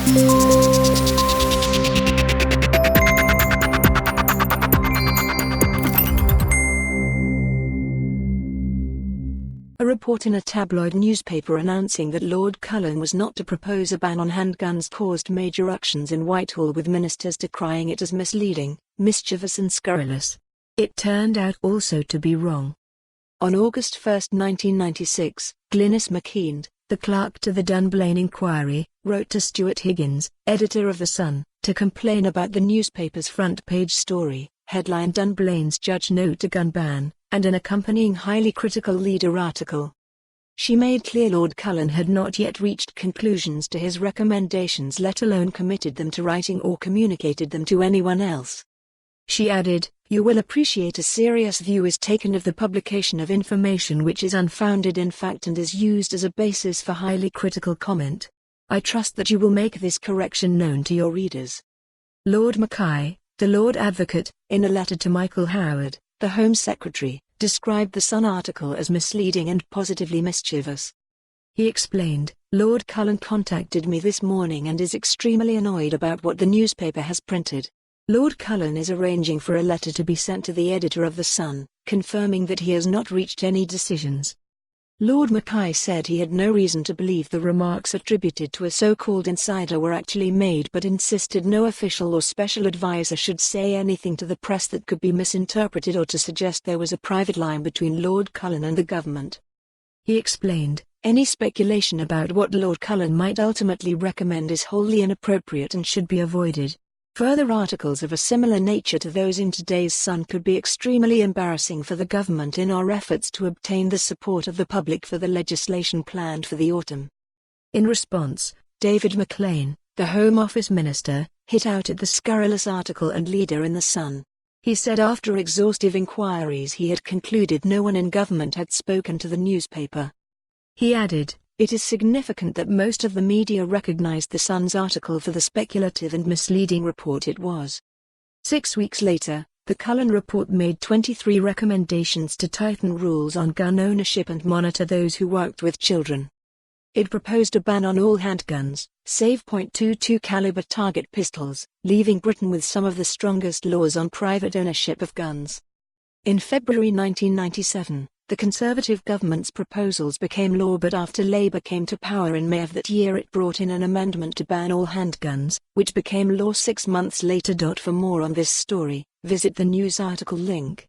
A report in a tabloid newspaper announcing that Lord Cullen was not to propose a ban on handguns caused major ructions in Whitehall, with ministers decrying it as misleading, mischievous and scurrilous. It turned out also to be wrong. On August 1, 1996, Glynis McKeand, the clerk to the Dunblane Inquiry, wrote to Stuart Higgins, editor of The Sun, to complain about the newspaper's front-page story, headline "Dunblane's Judge Note to Gun Ban," and an accompanying highly critical leader article. She made clear Lord Cullen had not yet reached conclusions to his recommendations, let alone committed them to writing or communicated them to anyone else. She added, "You will appreciate a serious view is taken of the publication of information which is unfounded in fact and is used as a basis for highly critical comment. I trust that you will make this correction known to your readers." Lord Mackay, the Lord Advocate, in a letter to Michael Howard, the Home Secretary, described the Sun article as misleading and positively mischievous. He explained, "Lord Cullen contacted me this morning and is extremely annoyed about what the newspaper has printed. Lord Cullen is arranging for a letter to be sent to the editor of The Sun, confirming that he has not reached any decisions." Lord Mackay said he had no reason to believe the remarks attributed to a so-called insider were actually made, but insisted no official or special advisor should say anything to the press that could be misinterpreted or to suggest there was a private line between Lord Cullen and the government. He explained, "Any speculation about what Lord Cullen might ultimately recommend is wholly inappropriate and should be avoided. Further articles of a similar nature to those in today's Sun could be extremely embarrassing for the government in our efforts to obtain the support of the public for the legislation planned for the autumn." In response, David McLean, the Home Office Minister, hit out at the scurrilous article and leader in The Sun. He said after exhaustive inquiries he had concluded no one in government had spoken to the newspaper. He added, "It is significant that most of the media recognized the Sun's article for the speculative and misleading report it was." 6 weeks later, the Cullen report made 23 recommendations to tighten rules on gun ownership and monitor those who worked with children. It proposed a ban on all handguns, save .22 caliber target pistols, leaving Britain with some of the strongest laws on private ownership of guns. In February 1997, the Conservative government's proposals became law, but after Labour came to power in May of that year it brought in an amendment to ban all handguns, which became law 6 months later. For more on this story, visit the news article link.